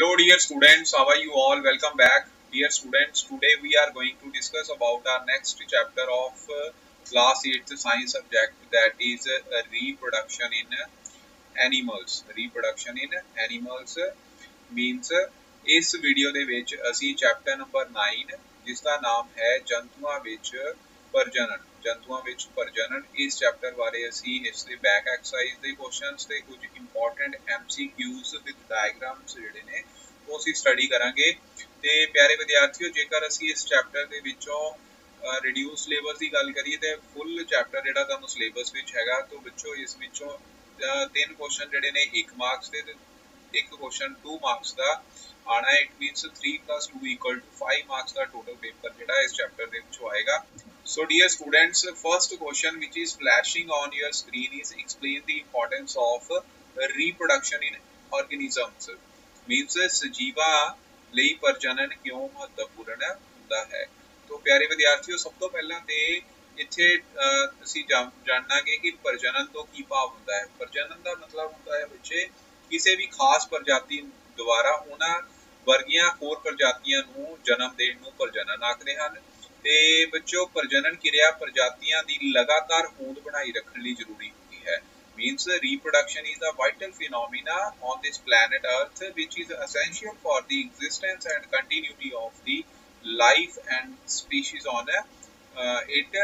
Hello dear students, how are you all? Welcome back. Dear students, today we are going to discuss about our next chapter of class 8th science subject, that is reproduction in animals. Reproduction in animals means ਇਸ video ਦੇ ਵਿੱਚ ਅਸੀਂ chapter number 9 ਜਿਸ ਦਾ ਨਾਮ ਹੈ ਜੰਤੂਆਂ ਵਿੱਚ ਪ੍ਰਜਨਨ। ਜੰਤੂਆਂ ਵਿੱਚ ਪ੍ਰਜਨਨ ਇਸ ਚੈਪਟਰ ਬਾਰੇ ਅਸੀਂ ਇਸ ਦੇ ਬੈਕ ਐਕਸਰਸਾਈਜ਼ ਦੇ ਕੁਐਸਚਨਸ ਤੇ ਕੁਝ ਇੰਪੋਰਟੈਂਟ MCQs ਵਿਦ ਡਾਇਗਰਾਮਸ ਜਿਹੜੇ ਨੇ ਉਹ ਅਸੀਂ ਸਟੱਡੀ ਕਰਾਂਗੇ। ਤੇ ਪਿਆਰੇ ਵਿਦਿਆਰਥੀਓ, ਜੇਕਰ ਅਸੀਂ ਇਸ ਚੈਪਟਰ ਦੇ ਵਿੱਚੋਂ ਰਿਡਿਊਸ ਸਿਲੇਬਸ ਦੀ ਗੱਲ ਕਰੀਏ ਤੇ ਫੁੱਲ ਚੈਪਟਰ ਜਿਹੜਾ ਤੁਹਾਨੂੰ ਸਿਲੇਬਸ ਵਿੱਚ ਹੈਗਾ, तो ਬੱਚੋ ਇਸ ਵਿੱਚੋਂ 3 ਕੁਐਸਚਨ ਜਿਹੜੇ ਨੇ 1 ਮਾਰਕਸ ਦੇ एक क्वेश्चन 2 मार्क्स का आना है। इट मींस 3 + 2 = 5 मार्क्स का टोटल पेपर जेड़ा इस चैप्टर दे विच आएगा। So dear students, first question which is flashing on your screen is explain the importance of reproduction in organisms. Means सजीवा ਲਈ ਪ੍ਰਜਨਨ ਕਿਉਂ ਮਹੱਤਵਪੂਰਨ ਹੁੰਦਾ ਹੈ। तो प्यारे विद्यार्थियों, सब तो पहला ते ਇੱਥੇ ਅਸੀਂ ਜਾਣਾਂਗੇ ਕਿ ਪ੍ਰਜਨਨ ਤੋਂ ਕੀ ਭਾਵ ਹੁੰਦਾ ਹੈ। ਪ੍ਰਜਨਨ ਦਾ ਮਤਲਬ ਹੁੰਦਾ ਹੈ ਬੱਚੇ ਕਿਸੇ ਵੀ ਖਾਸ ਪ੍ਰਜਾਤੀ ਦੁਆਰਾ ਉਹਨਾਂ ਵਰਗੀਆਂ ਹੋਰ ਪ੍ਰਜਾਤੀਆਂ ਨੂੰ ਜਨਮ ਦੇਣ ਨੂੰ ਪ੍ਰਜਨਨ ਆਖਦੇ ਹਨ। ਤੇ ਬੱਚੋ ਪ੍ਰਜਨਨ ਕਿਰਿਆ ਪ੍ਰਜਾਤੀਆਂ ਦੀ ਲਗਾਤਾਰ ਹੋਂਦ ਬਣਾਈ ਰੱਖਣ ਲਈ ਜ਼ਰੂਰੀ ਹੁੰਦੀ ਹੈ। Means reproduction is a vital phenomena on this planet Earth which is essential for the existence and continuity of the life and species on it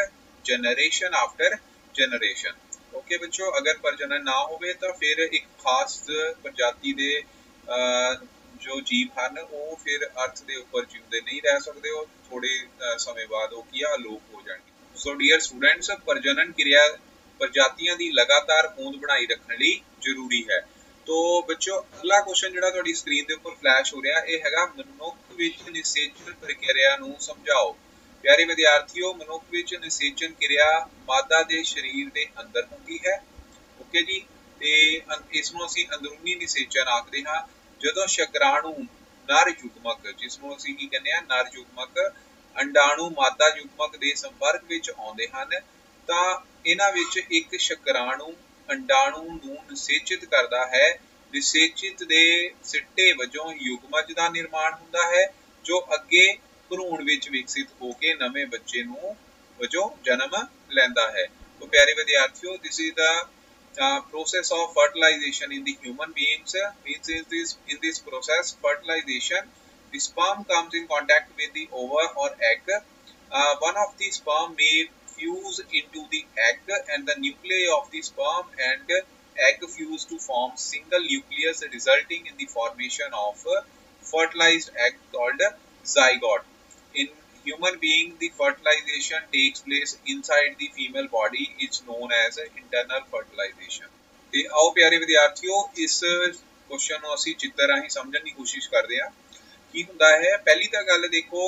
generation after generation। Okay बच्चों, अगर प्रजनन ना होवे तो फिर एक खास प्रजाति दे जो जीव हैं वो फिर अर्थ के उपर जीवते नहीं रह सकते, और थोड़े समय बाद वो की अलोप हो जाएंगे। सो डियर स्टूडेंट्स, प्रजनन क्रिया प्रजातियां दी लगातार होंद बनाई रखने लिए जरूरी है। तो बच्चों अगला क्वेश्चन जो तुहाडी स्क्रीन के उपर फ्लैश हो रहा है है मनुख विच निषेचन प्रक्रिया नूं समझाओ। प्यारे विद्यार्थियों, मनुख विच निषेचन क्रिया मादा दे शरीर दे अंदर होंदी है। ओके जी, ते इसनूं असीं अंदरूनी निषेचन आखदे हां। जदों शुक्राणु नर युग्मक, जिसनूं असीं की कहंदे हां नर युग्मक, अंडाणु मादा युग्मक दे संपर्क विच आउंदे हन तां इन्हां विच एक शुक्राणु अंडाणु नूं निषेचित करदा है। निषेचित दे सिट्टे वजों युग्मज दा निर्माण हुंदा है जो अगे भ्रूण विच विकसित होके नवे बच्चे नूं वजों जन्म लैंदा है। तो प्यारे विद्यार्थियों, this is the process of fertilization in the human beings। Means in this process fertilization the sperm comes in contact with the ova or egg। One of the sperm may fuse into the egg and the nuclei of the sperm and egg fuse to form single nucleus, resulting in the formation of fertilized egg called zygote। In human being, the fertilization takes place inside the female body, is known as internal fertilization। ਤੇ ਆਓ ਪਿਆਰੇ ਵਿਦਿਆਰਥੀਓ, ਇਸ question ਨੂੰ ਅਸੀਂ ਚਿੱਤਰ ਰਾਹੀਂ ਸਮਝਣ ਦੀ ਕੋਸ਼ਿਸ਼ ਕਰਦੇ ਹਾਂ। ਕੀ ਹੁੰਦਾ ਹੈ, ਪਹਿਲੀ ਤਾਂ ਗੱਲ ਦੇਖੋ,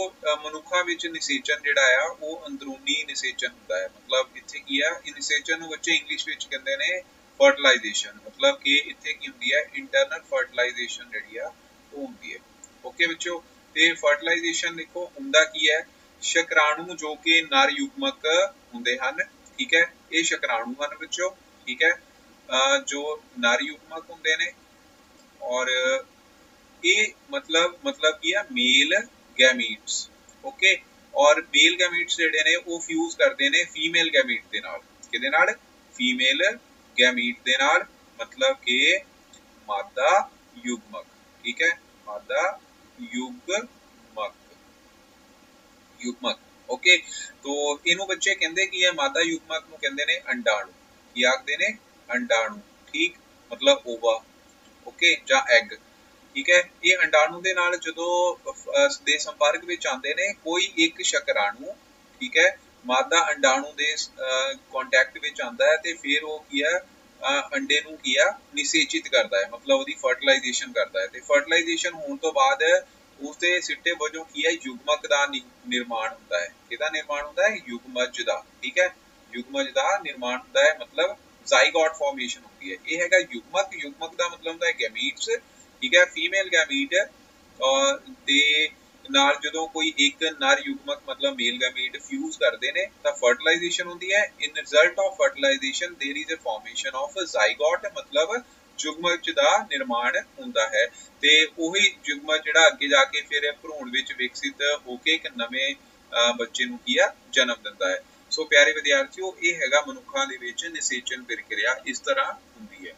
ਮਨੁੱਖਾਂ ਵਿੱਚ ਨਿਸ਼ੇਚਨ ਜਿਹੜਾ ਆ ਉਹ ਅੰਦਰੂਨੀ ਨਿਸ਼ੇਚਨ ਹੁੰਦਾ ਹੈ। ਮਤਲਬ ਇੱਥੇ ਕੀ ਆ, ਨਿਸ਼ੇਚਨ ਨੂੰ ਬੱਚੇ ਇੰਗਲਿਸ਼ ਵਿੱਚ ਕਹਿੰਦੇ ਨੇ ਫਰਟੀਲਾਈਜੇਸ਼ਨ। ਮਤਲਬ ਕਿ ਇੱਥੇ ਕੀ ਹੁੰਦੀ ਹੈ, ਇੰਟਰਨਲ ਫਰਟੀਲਾਈਜੇਸ਼ਨ ਜਿਹੜੀ ਆ ਉਹ ਹੁੰਦੀ ਹੈ। ਓਕੇ ਬੱਚੋ, ਤੇ ਫਰਟੀਲਾਈਜੇਸ਼ਨ ਦੇਖੋ ਹੁੰਦਾ ਕੀ ਹੈ, शुक्राणु जो कि नर युग्मक होंदे हन, ठीक है, ये शुक्राणु हन बच्चों, ठीक है, जो नर युग्मक होंदे ने, और ये मतलब की है मेल गैमीट्स। ओके, और मेल गैमीट्स जिहड़े ने वो फ्यूज करते हैं फीमेल गैमीट दे नाल। किहदे नाल? फीमेल गैमीट दे नाल, मतलब कि मादा युग्मक, ठीक है, मादा युग्मक। ओके, तो इनू बच्चे कहंदे कि मादा युग्मक नूं कहंदे ने अंडाणु। की आखदे ने? अंडाणु, ठीक, मतलब ओवा। ओके, जां एग, ठीक है। ये अंडाणु दे नाल जदों दे संपर्क विच आंदे ने कोई एक शुक्राणु, ठीक है, मादा अंडाणु दे कॉन्टैक्ट विच आंदा है ते फिर वो की है अंडे नूं की है निषेचित करदा है, मतलब ओदी फर्टिलाइजेशन करदा है। ते फर्टिलाइजेशन होने तो बाद उसके सिट्टे वजों की है युग्मक का निर्माण होता है। किहदा निर्माण होता है? युग्मज का, ठीक है, युग्मज का निर्माण होता है, मतलब जाइगोट फॉर्मेशन होती है। यह हैगा युग्मक। युग्मक का मतलब होता है गैमीट्स, ठीक है, फीमेल गैमीट ते नाल जदों कोई एक नर युग्मक मतलब मेल गैमीट फ्यूज करते हैं तो फर्टिलाइजेशन होती है। In result of fertilisation there is a formation of zygote, मतलब जुगमज का निर्माण होंदा है ते उही जुगमज जिहड़ा अगे जाके फिर भ्रूण विच विकसित होके एक नवे बच्चे नूं की जन्म दिंदा है। सो प्यारे विद्यार्थियों ये हैगा मनुक्खां दे विच निषेचन प्रक्रिया इस तरह हुंदी है।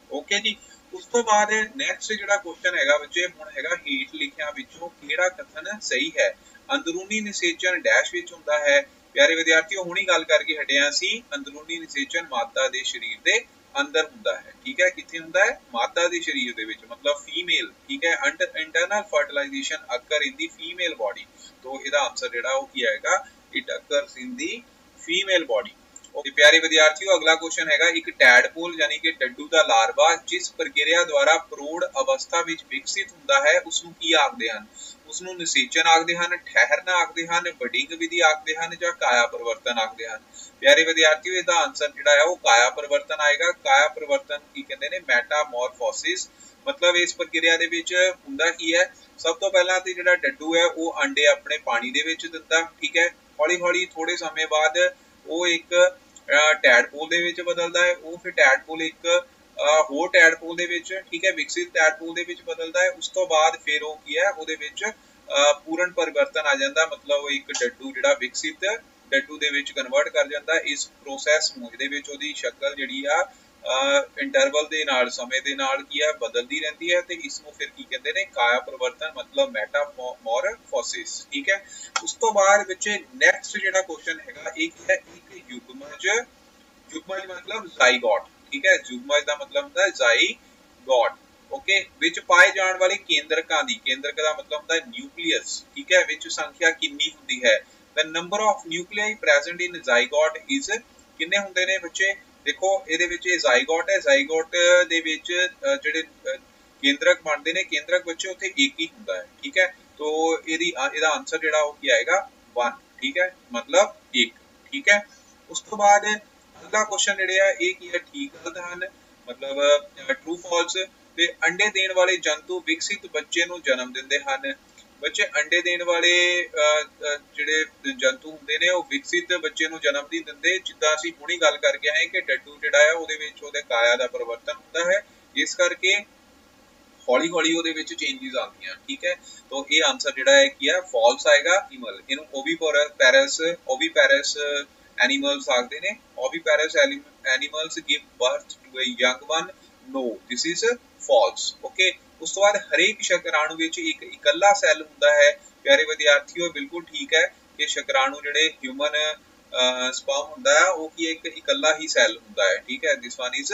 ओके जी, उस तो बाद नैक्सट जिहड़ा क्वेश्चन हैगा बच्चे हुण हैगा हेठ लिखिया विचों किहड़ा कथन सही है। अंदरूनी निषेचन डैश विच हुंदा है। प्यारे विद्यार्थियों हुणी गल करके हटिया सी अंदरूनी निषेचन मादा दे शरीर दे अंदर हुंदा है। ठीक है, किथे हुंदा है? मादा दे शरीर दे विच, मतलब फीमेल। ठीक है, इंटरनल फर्टिलाइजेशन अकर इन दी फीमेल बॉडी। तो इहदा आंसर जिहड़ा वो की आएगा, it occurs in the female body. Okay प्यारे विद्यार्थियों अगला क्वेश्चन हैगा एक टैडपोल यानी कि डड्डू दा लार्वा जिस प्रक्रिया द्वारा प्रौढ़ अवस्था विच विकसित हुंदा है उसनूं की आखदे हन? उसनूं निषेचन आखदे हन, ठहरना आखदे हन, बडिंग विधि आखदे हन जां काया परिवर्तन आखदे हन? प्यारे विद्यार्थियों इसदा आंसर जिहड़ा है वो काया परिवर्तन आएगा। काया परिवर्तन की कहंदे ने मैटामॉर्फोसिस। मतलब इस प्रक्रिया दे विच हुंदा की है, सब तो पहला ते जिहड़ा डड्डू है वो अंडे अपने पानी दे विच दिंदा। ठीक है, हौली हौली थोड़े समय बाद वो एक टैडपोल दे विच बदलदा है, वो फिर टैडपोल एक होर टैडपोल दे विच, ठीक है, विकसित टैडपोल दे विच बदलदा है। उस तो बाद फिर वो की है ਉਹਦੇ विच पूर्ण परिवर्तन आ जाता, मतलब वो एक डड्डू जिहड़ा विकसित डड्डू दे विच कन्वर्ट कर जाता। इस प्रोसैस नूं इहदे विच ਉਹਦੀ शक्ल जिहड़ी आ इंटरवल दे नाल समय दे नाल की है बदलती रहती है ते इस नूं फिर की कहंदे ने काया परिवर्तन, मतलब मैटामॉर्फोसिस। ठीक है, उस तो बाद बच्चे नैक्सट जिहड़ा क्वेश्चन हैगा एक है एक युग्मज। युग्मज मतलब जाइगोट। ठीक है, युग्मज का मतलब होता है जाइगोट। ओके, विच पाए जाने वाले केंद्रकां दी, केंद्रक का मतलब होता है न्यूक्लियस। ठीक है, विच संख्या कितनी होती है? The number of nuclei present in zygote is कितने होंदे ने बच्चे? देखो ਇਹਦੇ ਵਿੱਚ ਇਹ ਜ਼ਾਈਗੋਟ ਹੈ, ਜ਼ਾਈਗੋਟ ਦੇ ਵਿੱਚ ਜਿਹੜੇ ਕੇਂਦਰਕ ਬਣਦੇ ਨੇ ਕੇਂਦਰਕ ਬੱਚੇ ਉੱਥੇ ਇੱਕ ਹੀ ਹੁੰਦਾ ਹੈ। ਠੀਕ ਹੈ, तो ਇਹਦਾ ਆਨਸਰ ਜਿਹੜਾ ਉਹ ਕੀ ਆਏਗਾ 1। ठीक है, मतलब 1। ठीक है, ਉਸ ਤੋਂ ਬਾਅਦ अगला क्वेश्चन ਜਿਹੜੇ ਆ ਇਹ ਕੀ ਹੈ ਠੀਕ ਗਲਤ ਹਨ, मतलब ट्रू फॉल्स। ਤੇ अंडे देने वाले जंतु विकसित बच्चे ਨੂੰ जन्म ਦਿੰਦੇ ਹਨ। बच्चे अंडे देने वाले ਜਿਹੜੇ ਜੰਤੂ ਹੁੰਦੇ ਨੇ ਉਹ ਵਿਕਸਿਤ ਬੱਚੇ ਨੂੰ ਜਨਮ ਨਹੀਂ ਦਿੰਦੇ। ਜਿੱਦਾਂ ਅਸੀਂ ਹੁਣੀ ਗੱਲ ਕਰਕੇ ਆਏ ਕਿ ਡੱਡੂ ਜਿਹੜਾ ਹੈ ਉਹਦੇ ਵਿੱਚ ਉਹਦੇ ਕਾਇਆ ਦਾ ਪਰਿਵਰਤਨ ਹੁੰਦਾ ਹੈ, ਇਸ ਕਰਕੇ ਹੌਲੀ ਹੌਲੀ ਉਹਦੇ ਵਿੱਚ ਚੇਂਜਸ ਆਉਂਦੀਆਂ। ਠੀਕ ਹੈ, तो ਇਹ ਆਨਸਰ ਜਿਹੜਾ ਹੈ ਕੀ ਹੈ ਫਾਲਸ ਆਏਗਾ। ਐਨੀਮਲ ਇਹਨੂੰ ओविपेरस एनिमल्स आखते ने। Oviparous animals give birth to a young one. No, this is false. Okay, उस तो बाद हरेक शुक्राणु विच एक इकल्ला सैल हुंदा है। प्यारे विद्यार्थियों बिल्कुल ठीक है कि शुक्राणु जिहड़े ह्यूमन स्पर्म हुंदा है वो की एक इकल्ला ही सैल हुंदा है। ठीक है, दिस वन इज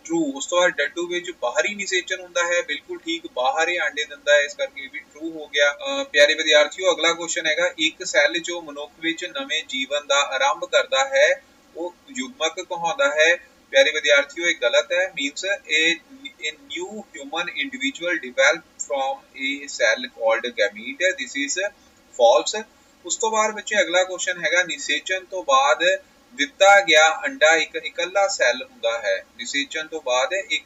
ट्रू। उस तो बाद डड्डू विच बाहरी निषेचन हुंदा है, बिल्कुल ठीक, बाहर ही अंडे दिंदा है, इस करके भी ट्रू हो गया। प्यारे विद्यार्थियों अगला क्वेश्चन हैगा एक सैल जो मनुख विच नवे जीवन दा आरंभ करदा है वो युग्मक कहाउंदा है। प्यारे विद्यार्थियों ये गलत है, means a new human individual developed from a cell called gamete, this is false। उस तो बाद बच्चे अगला क्वेश्चन हैगा निषेचन तो बाद दिता गया अंडा एक इकल्ला सैल हुंदा है। निषेचन तो बाद एक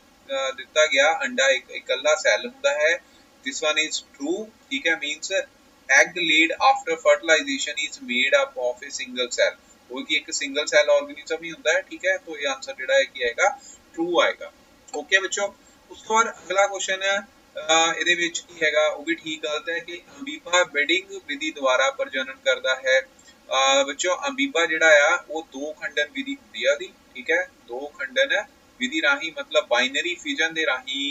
दिता गया अंडा एक इकल्ला सैल हुंदा है, दिस वन इज ट्रू। ठीक है, means egg laid after fertilisation is made up of a single cell, वो की एक सिंगल सेल ऑर्गेनिज्म ही हुंदा है। ठीक है, तो ये आंसर जिहड़ा है की आएगा ट्रू आएगा। ओके बच्चों, उस तो बाद अगला क्वेश्चन है ਇਹਦੇ ਵਿੱਚ ਕੀ ਹੈਗਾ ਉਹ ਵੀ ਠੀਕ ਗਲਤ ਹੈ कि अमीबा ब्रीडिंग विधि द्वारा प्रजनन करता है। बच्चों अमीबा जिहड़ा आ वो दो खंडन विधि हुंदी है। ठीक है, दो खंडन विधि राही मतलब बाइनरी फिजन दे राही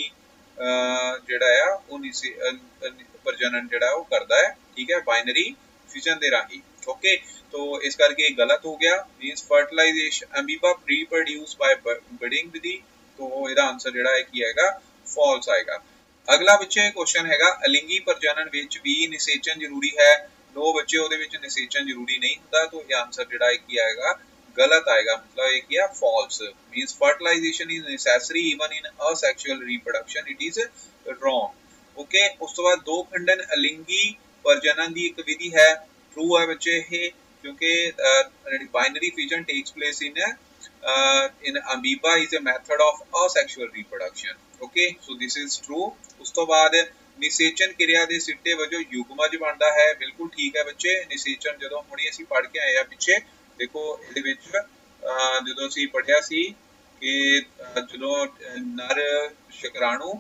जिहड़ा आ वो प्रजनन जिहड़ा वो करता है। ठीक है, बाइनरी फिजन दे राही। ओके, तो इस करके गलत हो गया, means fertilisation amoeba reproduce by breeding विधि, तो इसदा आंसर जिहड़ा है की आएगा फॉल्स आएगा। अगला बच्चे क्वेश्चन हैगा अलिंगी प्रजनन विच भी निषेचन जरूरी है। नो बच्चे ਉਹਦੇ ਵਿੱਚ निषेचन जरूरी नहीं ਹੁੰਦਾ, तो ये आंसर ਜਿਹੜਾ ਹੈ ਕੀ ਆਏਗਾ गलत आएगा, मतलब ये क्या false, means fertilization is necessary even in asexual reproduction, it is wrong। Okay, उस तो बाद दो खंडन अलिंगी प्रजनन ਦੀ ਇੱਕ विधि है, ट्रू है बच्चे ये, क्योंकि binary fission takes place in amoeba is a method of asexual reproduction। Okay, so this is true. उस तो बाद निषेचन क्रिया के सिट्टे वजों युग्मज बनता है, बिल्कुल ठीक है बच्चे। निषेचन जो हुणे असीं पढ़ के आए पिछे, देखो इहदे विच जदों असीं पढ़िया सी कि जो नर शुक्राणु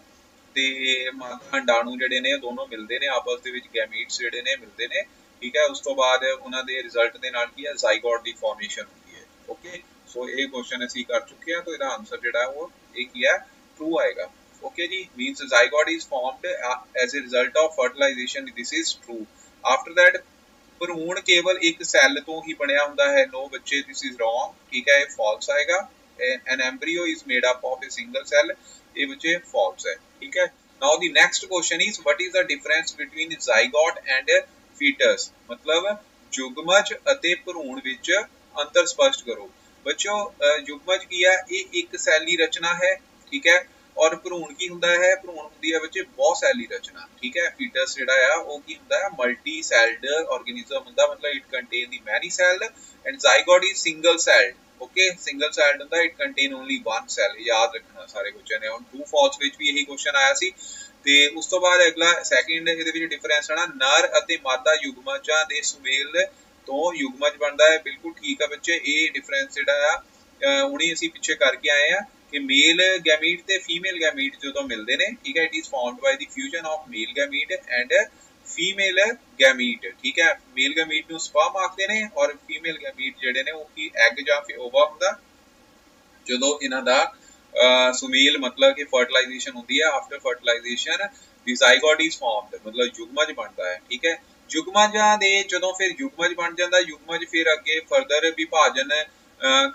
ते मादा अंडाणु जिहड़े ने दोनों मिलते हैं आपस दे विच गैमीट्स जिहड़े ने मिलते हैं ठीक है। उस तो बाद उन्हां दे रिजल्ट दे नाल की है जाइगोट दी फॉर्मेशन होती है। ओके सो ये क्वेश्चन असीं कर चुके हैं तो इसदा आंसर जिहड़ा वो एक ही है ट्रू आएगा। ओके जी means zygote is formed as a result of fertilisation this is true. After that भ्रूण केवल एक सैल तो ही बनया हुंदा है नो बच्चे दिस इज रॉन्ग ठीक है फॉल्स आएगा। An embryo is made up of a single cell ये बच्चे फॉल्स है ठीक है। Now the next question is what is the difference between zygote and foetus मतलब जुगमज अते भ्रूण विच अंतर स्पष्ट करो। बच्चों जुगमज की है ये एक सैली रचना है ठीक है और भ्रूण की हुंदा है भ्रूण हुंदी है बच्चे बहुत सैली रचना ठीक है। फीटस जिहड़ा है वो की हुंदा है मल्टी सैल्ड ऑर्गेनिज्म हुंदा मतलब it contain the many cell and zygote is single celled okay single celled हुंदा it contain only one cell याद रखना सारे बच्चों ने। हुण ट्रू फॉल्स विच भी यही क्वेश्चन आया सी ते उस तो बाद अगला सैकेंड इहदे विच डिफरेंस है ना नर अते मादा युगमजां दे सुमेल तो युगमज बनदा है बिल्कुल ठीक है बच्चे। ये डिफरेंस जिहड़ा आ हुणे असीं पिछे करके आए हैं कि मेल गैमीट ते फीमेल गैमीट जो मिलते हैं ठीक है it is formed by the fusion of male gamete and female gamete ठीक है। मेल गैमीट नूं स्पर्म आखदे ने और फीमेल गैमीट जिहड़े ने वो की एग जां फिर ओवा हुंदा जदों इन्हां दा सुमेल मतलब कि फर्टिलाइजेशन होती है। After fertilisation the zygote is formed मतलब युगमज बनता है ठीक है। युगमजां दे जदों फिर युगमज बन जांदा युगमज फिर अगे फर्दर विभाजन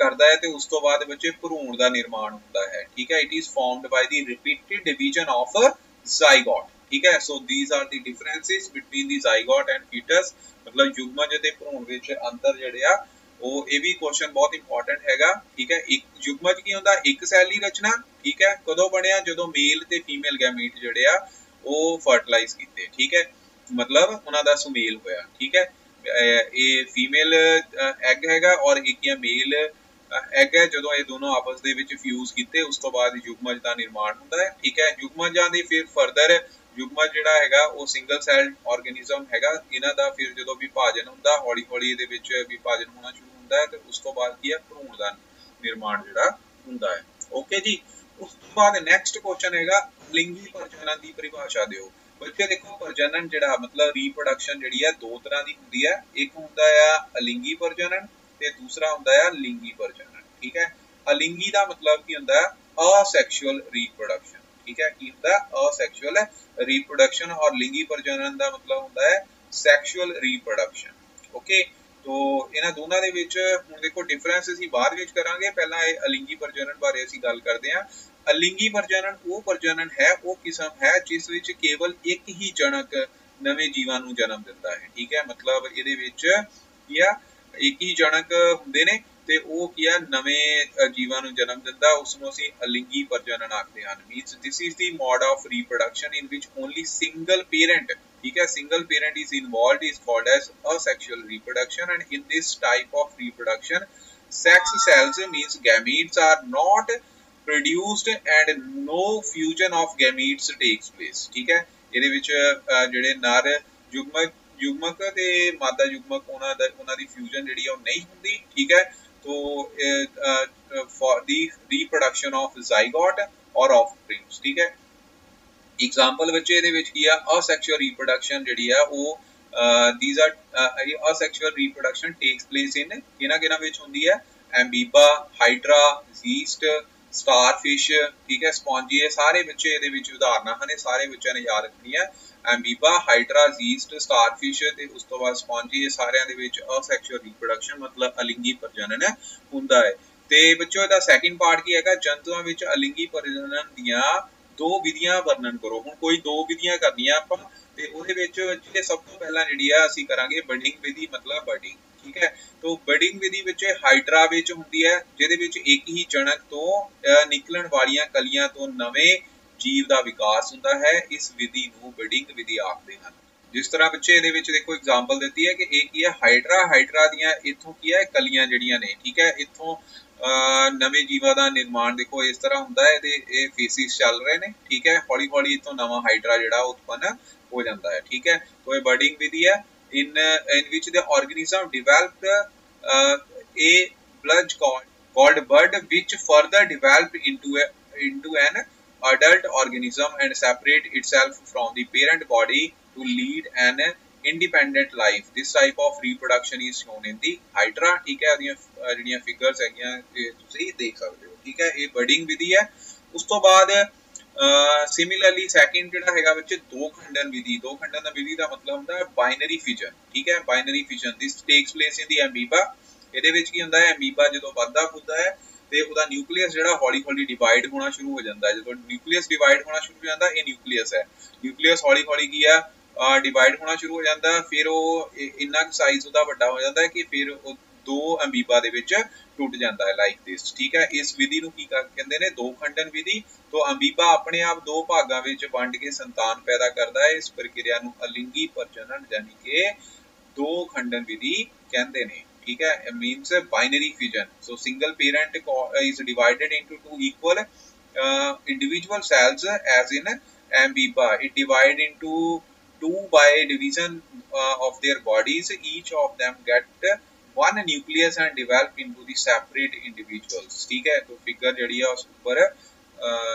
करता है तो उस तो बाद बच्चे भ्रूण का निर्माण होता है ठीक है। It is formed by the repeated division of zygote ठीक है। So these are the differences between the zygote and foetus मतलब युगमज ते भ्रूण विच अंतर जिहड़े आ वो ये भी क्वेश्चन बहुत इंपॉर्टेंट हैगा ठीक है। एक युगमज की हुंदा एक सैली रचना ठीक है कदों बनया जदों मेल ते फीमेल गैमीट जिहड़े आ वो फर्टिलाइज कीते ठीक है मतलब उन्हां दा सुमेल होया ठीक है। ये फीमेल एग हैगा और एक मेल एग है जदों ये दोनों आपस दे विच फ्यूज कीते उस तो बाद युगमज दा निर्माण हुंदा है ठीक है। युगमजां दे फिर फर्दर युगमज जिहड़ा हैगा वो सिंगल सेल्ड ऑर्गेनिज्म हैगा इन्हां दा फिर जदों विभाजन हुंदा हौली हौली इहदे विच विभाजन होना शुरू हुंदा है ते उस तो बाद की है भ्रूण दा निर्माण जिहड़ा हुंदा है। ओके जी उस तो बाद नेक्स्ट क्वेश्चन हैगा लिंगी प्रजनन दी परिभाषा दिओ। बच्चे देखो प्रजनन जिहड़ा मतलब रीप्रोडक्शन जिहड़ी है दो तरह की हुंदी है एक हुंदा है अलिंगी प्रजनन ते दूसरा हुंदा है लिंगी प्रजनन ठीक है। अलिंगी दा मतलब की हुंदा है असैक्सुअल रीप्रोडक्शन ठीक है की हुंदा है असैक्सुअल रीप्रोडक्शन और लिंगी प्रजनन दा मतलब हुंदा है सैक्सुअल रीप्रोडक्शन ओके। तो इन्हां दोनों दे विच हुण देखो डिफरेंस असीं बाਅਦ विच करांगे पहला ये अलिंगी प्रजनन बारे असीं गल करदे हां। अलिंगी प्रजनन वो प्रजनन है वो किस्म है जिस विच केवल एक ही जनक नवे जीवां नूं जन्म दिंदा है ठीक है। मतलब इहदे विच किया एक ही जनक हुंदे ने ते वो किया नवे जीवां नूं जन्म दिंदा उसनूं असीं अलिंगी प्रजनन आखदे हां। Means this is the mode of reproduction in which only single parent ठीक है single parent is involved is called as asexual reproduction and in this type of reproduction sex cells means gametes are not produced and no fusion of gametes takes place ठीक है। ਇਹਦੇ ਵਿੱਚ ਜਿਹੜੇ ਨਰ युग्मक ਤੇ ਮਾਦਾ युग्मक ਉਹਨਾਂ ਦੀ ਫਿਊਜ਼ਨ ਜਿਹੜੀ ਆ ਉਹ ਨਹੀਂ ਹੁੰਦੀ ਠੀਕ ਹੈ। तो for the reproduction of zygote or offsprings ठीक है। एग्जाम्पल बच्चे ਇਹਦੇ ਵਿੱਚ ਕੀ ਆ asexual reproduction ਜਿਹੜੀ ਆ ਉਹ these are asexual reproduction takes place in ਕਿਹਨਾਂ ਵਿੱਚ ਹੁੰਦੀ ਹੈ ਐਮੀਬਾ ਹਾਈਡਰਾ ਜ਼ੀਸਟ स्टारफिश ठीक है स्पॉन्जी ये सारे बच्चे ਇਹਦੇ ਵਿੱਚ ਉਦਾਹਰਨਾਂ ਹਨ। ਸਾਰੇ ਬੱਚਿਆਂ ਨੇ ਯਾਦ ਰੱਖਣੀ ਹੈ ਐਮੀਬਾ ਹਾਈਡਰਾ ਜ਼ੀਸਟ ਸਟਾਰਫਿਸ਼ ਤੇ ਉਸ ਤੋਂ ਬਾਅਦ ਸਪੌਂਜੀ ਇਹ ਸਾਰਿਆਂ ਦੇ ਵਿੱਚ ਅਸੈਕਸ਼ੁਅਲ ਰੀਪਰੋਡਕਸ਼ਨ मतलब ਅਲਿੰਗੀ ਪ੍ਰਜਨਨ ਹੁੰਦਾ ਹੈ। ਤੇ ਬੱਚਿਓ ਇਹਦਾ ਸੈਕਿੰਡ ਪਾਰਟ ਕੀ ਹੈਗਾ ਜੰਤੂਆਂ ਵਿੱਚ ਅਲਿੰਗੀ ਪ੍ਰਜਨਨ ਦੀਆਂ ਦੋ ਵਿਧੀਆਂ ਵਰਣਨ ਕਰੋ। ਹੁਣ ਕੋਈ ਦੋ ਵਿਧੀਆਂ ਕਰਨੀਆਂ ਆਪਾਂ ਤੇ ਉਹਦੇ ਵਿੱਚ ਜਿਹੜੇ ਸਭ ਤੋਂ ਪਹਿਲਾਂ ਜਿਹੜੀ ਆ ਅਸੀਂ ਕਰਾਂਗੇ ਬਡਿੰਗ ਵਿਧੀ मतलब ਬਡਿੰਗ ठीक है। तो बडिंग विधि विच हाइड्रा विच हुंदी है जिहदे विच एक ही जनक तो निकलण वालियां कलियां तो नवे जीव दा विकास हुंदा है। इस विधि नूं बडिंग विधि आखदे हन। जिस तरह बच्चे ਇਹਦੇ ਵਿੱਚ देखो एग्जांपल ਦਿੱਤੀ है कि एक ही है हाइड्रा ਦੀਆਂ इत्थों की है कलियां ਜਿਹੜੀਆਂ ਨੇ ठीक है। इत्थों नवे जीवां ਦਾ ਨਿਰਮਾਣ देखो इस तरह ਹੁੰਦਾ है ਤੇ ਇਹ ਫੇਸਿਸ ਚੱਲ ਰਹੇ ਨੇ ठीक है। ਹੌਲੀ ਹੌਲੀ ਇਥੋਂ ਨਵਾਂ ਹਾਈਡਰਾ ਜਿਹੜਾ ਉਤਪੰਨ ਹੋ ਜਾਂਦਾ ਹੈ ठीक है। तो ਇਹ ਬਡਿੰਗ ਵਿਧੀ ਹੈ in which the organism developed a blood called bud, which further develop into an adult organism and separate itself from the parent body to lead an independent life. This type of reproduction is shown in the hydra. ठीक है, ਜਿਹੜੀਆਂ figures ਹੈਗੀਆਂ ਤੁਸੀਂ ਦੇਖ ਸਕਦੇ ਹੋ। ठीक है, ਇਹ ਬਡਿੰਗ ਵਿਧੀ ਹੈ। ਉਸ ਤੋਂ ਬਾਅਦ सिमिलरली सैकेंड ਜਿਹੜਾ ਹੈਗਾ ਬੱਚੇ ਦੋ ਖੰਡਨ ਵਿਧੀ ਦਾ ਮਤਲਬ ਹੁੰਦਾ ਹੈ ਬਾਈਨਰੀ ਫਿਜ਼ਨ। ਠੀਕ ਹੈ, ਬਾਈਨਰੀ ਫਿਜ਼ਨ ਦਿਸ ਟੇਕਸ ਪਲੇਸ ਇਨ ਦੀ ਐਮੀਬਾ। ਇਹਦੇ ਵਿੱਚ ਕੀ ਹੁੰਦਾ ਹੈ, ਐਮੀਬਾ ਜਦੋਂ ਵੱਧਦਾ ਫੁੱਲਦਾ ਹੈ ਤੇ ਉਹਦਾ ਨਿਊਕਲੀਅਸ ਜਿਹੜਾ ਹੌਲੀ ਹੌਲੀ ਡਿਵਾਈਡ ਹੋਣਾ ਸ਼ੁਰੂ ਹੋ ਜਾਂਦਾ ਹੈ। ਜਦੋਂ ਨਿਊਕਲੀਅਸ ਡਿਵਾਈਡ ਹੋਣਾ ਸ਼ੁਰੂ ਹੋ ਜਾਂਦਾ, ਇਹ ਨਿਊਕਲੀਅਸ ਹੈ, ਨਿਊਕਲੀਅਸ ਹੌਲੀ ਹੌਲੀ ਕੀ ਆ ਡਿਵਾਈਡ ਹੋਣਾ ਸ਼ੁਰੂ ਹੋ ਜਾਂਦਾ। ਫਿਰ ਉਹ ਇੰਨਾ ਕੁ ਸਾਈਜ਼ ਉਹਦਾ ਵੱਡਾ ਹੋ ਜਾਂਦਾ ਹੈ ਕਿ ਫਿਰ ਉਹ ਦੋ ਐਮੀਬਾ ਦੇ ਵਿੱਚ ਟੁੱਟ ਜਾਂਦਾ ਹੈ ਲਾਈਕ ਦਿਸ। ਠੀਕ ਹੈ, ਇਸ ਵਿਧੀ ਨੂੰ ਕੀ ਕਹਿੰਦੇ ਨੇ, ਦੋ ਖੰਡਨ ਵਿਧੀ। तो अमीबा अपने आप दो भागों में वंड के संतान पैदा करता है। इस प्रक्रिया ਨੂੰ अलिंगी प्रजनन यानी कि दो खंडन विधि कहते हैं। ठीक है, it means binary fission. So single parent is divided into two equal individual cells as in amoeba. It divided into two by division of their bodies. Each of them get one nucleus and develop into the separate individuals. ठीक है, तो figure जड़ी है उस ऊपर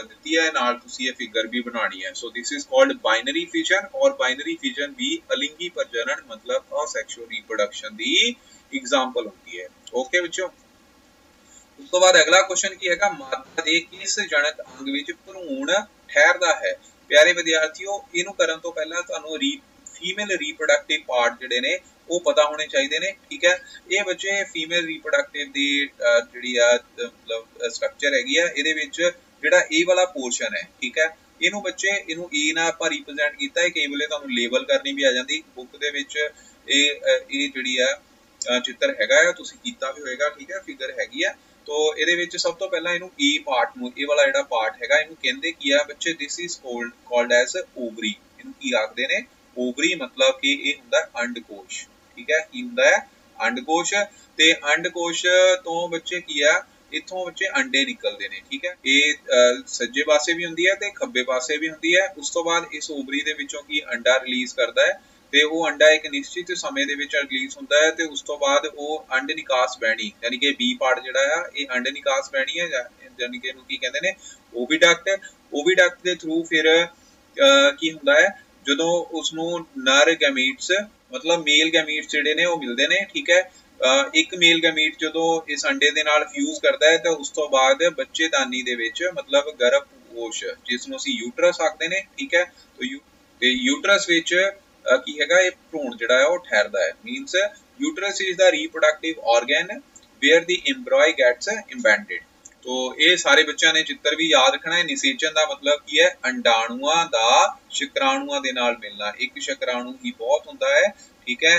ਦਿੱਤੀ ਹੈ, ਨਾਲ ਤੁਸੀਂ ਇਹ ਫਿਗਰ ਵੀ ਬਣਾਣੀ ਹੈ। ਸੋ ਦਿਸ ਇਜ਼ ਕਾਲਡ ਬਾਈਨਰੀ ਫਿਜ਼ਨ, ਔਰ ਬਾਈਨਰੀ ਫਿਜ਼ਨ ਵੀ ਅਲਿੰਗੀ ਪ੍ਰਜਨਨ ਮਤਲਬ ਅਸੈਕਸ਼ੁਅਲ ਰੀਪਰੋਡਕਸ਼ਨ ਦੀ ਐਗਜ਼ਾਮਪਲ ਹੁੰਦੀ ਹੈ। ਓਕੇ ਬੱਚੋ, ਉਸ ਤੋਂ ਬਾਅਦ ਅਗਲਾ ਕੁਐਸਚਨ ਕੀ ਹੈਗਾ, ਮਾਦਾ ਦੇ ਕਿਸ ਜਨਕ ਅੰਗ ਵਿੱਚ ਭਰੂਣ ਠਹਿਰਦਾ ਹੈ। ਪਿਆਰੇ ਵਿਦਿਆਰਥੀਓ, ਇਹਨੂੰ ਕਰਨ ਤੋਂ ਪਹਿਲਾਂ ਤੁਹਾਨੂੰ ਫੀਮੇਲ ਰੀਪਰੋਡਕਟਿਵ ਪਾਰਟ ਜਿਹੜੇ ਨੇ ਉਹ ਪਤਾ ਹੋਣੇ ਚਾਹੀਦੇ ਨੇ। ਠੀਕ ਹੈ, ਇਹ ਬੱਚੇ ਫੀਮੇਲ ਰੀਪਰੋਡਕਟਿਵ ਦੀ ਜਿਹੜੀ ਆ ਮਤਲਬ ਸਟਰਕਚਰ ਹੈਗੀ ਆ, ਇਹਦੇ ਵਿੱਚ ਜਿਹੜਾ ਇਹ ਵਾਲਾ ਪੋਰਸ਼ਨ ਹੈ। ਠੀਕ ਹੈ, ਇਹਨੂੰ ਬੱਚੇ ਇਹਨੂੰ ਏ ਨਾਲ ਆਪਾਂ ਰਿਪਰੈਜ਼ੈਂਟ ਕੀਤਾ ਹੈ। ਕਈ ਵੇਲੇ ਤੁਹਾਨੂੰ ਲੇਬਲ ਕਰਨੀ ਵੀ ਆ ਜਾਂਦੀ ਬੁੱਕ ਦੇ ਵਿੱਚ। ਇਹ ਜਿਹੜੀ ਆ ਚਿੱਤਰ ਹੈਗਾ ਆ, ਤੁਸੀਂ ਕੀਤਾ ਵੀ ਹੋਏਗਾ। ਠੀਕ ਹੈ, ਫਿਗਰ ਹੈਗੀ ਆ। तो ਇਹਦੇ ਵਿੱਚ ਸਭ ਤੋਂ ਪਹਿਲਾਂ ਇਹਨੂੰ ਏ ਪਾਰਟ ਨੂੰ, ਇਹ ਵਾਲਾ ਜਿਹੜਾ ਪਾਰਟ ਹੈਗਾ ਇਹਨੂੰ ਕਹਿੰਦੇ ਕੀ ਆ ਬੱਚੇ, this is called as ovary. ਇਹਨੂੰ ਕੀ ਆਖਦੇ ਨੇ, ਓਵਰੀ, ਮਤਲਬ ਕਿ ਇਹ ਹੁੰਦਾ ਅੰਡਕੋਸ਼। ਠੀਕ ਹੈ, ਕੀ ਹੁੰਦਾ ਹੈ, ਅੰਡਕੋਸ਼। ਤੇ ਅੰਡਕੋਸ਼ ਤੋਂ ਬੱਚੇ ਕੀ ਆ, ਇੱਥੋਂ ਬੱਚੇ ਅੰਡੇ ਨਿਕਲਦੇ ਨੇ। ਠੀਕ ਹੈ, ਇਹ ਸੱਜੇ ਪਾਸੇ ਵੀ ਹੁੰਦੀ ਹੈ ਤੇ ਖੱਬੇ ਪਾਸੇ ਵੀ ਹੁੰਦੀ ਹੈ। ਉਸ ਤੋਂ ਬਾਅਦ ਇਸ ਓਵਰੀ ਦੇ ਵਿੱਚੋਂ ਕੀ ਅੰਡਾ ਰਿਲੀਜ਼ ਕਰਦਾ ਹੈ ਤੇ ਉਹ ਅੰਡਾ ਇੱਕ ਨਿਸ਼ਚਿਤ ਸਮੇਂ ਦੇ ਵਿੱਚ ਰਿਲੀਜ਼ ਹੁੰਦਾ ਹੈ ਤੇ ਉਸ ਤੋਂ ਬਾਅਦ ਉਹ ਅੰਡ ਨਿਕਾਸ ਬਹਿਣੀ ਯਾਨੀ ਕਿ ਬੀ ਪਾਰਟ ਜਿਹੜਾ ਆ ਇਹ ਅੰਡ ਨਿਕਾਸ ਬਹਿਣੀ ਹੈ, ਯਾਨੀ ਕਿ ਇਹਨੂੰ ਕੀ ਕਹਿੰਦੇ ਨੇ, ਓਵੀਡਕਟ। ਓਵੀਡਕਟ ਦੇ ਥਰੂ ਫਿਰ ਕੀ ਹੁੰਦਾ ਹੈ, ਜਦੋਂ ਉਸਨੂੰ ਨਰ ਗੈਮੀਟਸ ਮਤਲਬ ਮੇਲ ਗੈਮੀਟਸ ਜਿਹੜੇ ਨੇ ਉਹ ਮਿਲਦੇ ਨੇ। ਠੀਕ ਹੈ, ਇੱਕ ਮੇਲ ਗੈਮੀਟ ਜਦੋਂ ਇਸ ਅੰਡੇ ਦੇ ਨਾਲ ਫਿਊਜ਼ ਕਰਦਾ ਹੈ ਤਾਂ ਉਸ ਤੋਂ ਬਾਅਦ ਬੱਚੇਦਾਨੀ ਦੇ ਵਿੱਚ ਮਤਲਬ ਗਰਭਕੋਸ਼, ਜਿਸ ਨੂੰ ਅਸੀਂ ਯੂਟਰਸ ਆਖਦੇ ਨੇ। ਠੀਕ ਹੈ, ਤੇ ਯੂਟਰਸ ਵਿੱਚ ਕੀ ਹੈਗਾ, ਇਹ ਭਰੂਣ ਜਿਹੜਾ ਹੈ ਉਹ ਠਹਿਰਦਾ ਹੈ। Means uterus is the reproductive organ where the embryo gets implanted. तो ये सारे बच्चों ने चित्र भी याद रखना है। निषेचन का मतलब की है, अंडाणुआ का शुक्राणुआ के नाल मिलना। एक शुक्राणु ही बहुत होंदा है। ठीक है,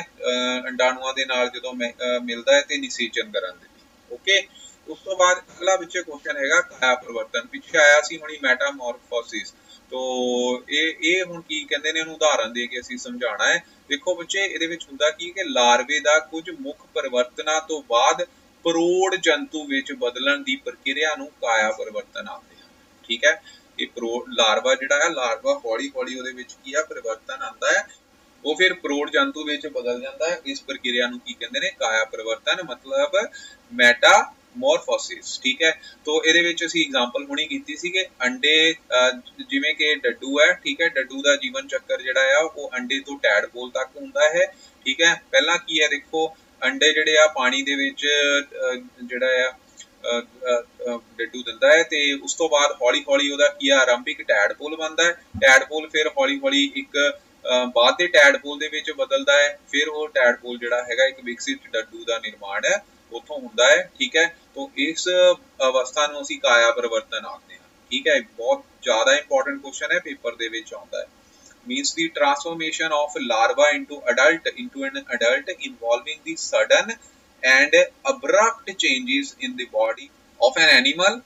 अंडाणुआ के नाल जदों मिलता है तो निषेचन करन दे। ओके, उस तो बाद अगला बच्चे क्वेश्चन हैगा काया परिवर्तन। पिछे आया सी हुणी मैटामॉर्फोसिस। तो ये हुण की कहंदे ने, इहनूं उदाहरण दे के असीं समझाना है। देखो बच्चे, इहदे विच हुंदा की कि लार्वे दा कुछ मुख परिवर्तनां तो बाद परोड़ जंतु विच बदलण दी प्रक्रिया नूं काया परिवर्तन आखदे हन। ठीक है, ये परोड़ लार्वा जिहड़ा है, लार्वा हौली हौली उहदे विच की आ परिवर्तन आंदा है, वो फिर परोड़ जंतु विच बदल जाता है। इस प्रक्रिया नूं की कहंदे ने, काया परिवर्तन मतलब मैटामॉर्फोसिस। ठीक है, तो इहदे विच असीं एग्जांपल हुणी कीती सी कि अंडे जिवें कि डड्डू है। ठीक है, डड्डू दा जीवन चक्कर जिहड़ा आ वो अंडे तो टैडपोल तक हुंदा है। ठीक है, पहला की है, देखो अंडे जिहड़े आ पानी दे विच जिहड़ा आ डड्डू दिंदा है ते उस तो बाद हौली हौली उहदा की आरंभिक टैडपोल बनदा है। टैडपोल फिर हौली हौली एक बाद दे टैडपोल दे विच बदलदा है। फिर वो टैडपोल जिहड़ा हैगा एक विकसित डड्डू दा निर्माण है उत्थों हुंदा है। ठीक है, तो इस अवस्था नूं असीं काया परिवर्तन आखदे हां। ठीक है, बहुत ज़्यादा इंपॉर्टेंट क्वेश्चन है, पेपर दे विच आउंदा है। Means the transformation of larva into an adult involving the sudden and abrupt changes in the body of an animal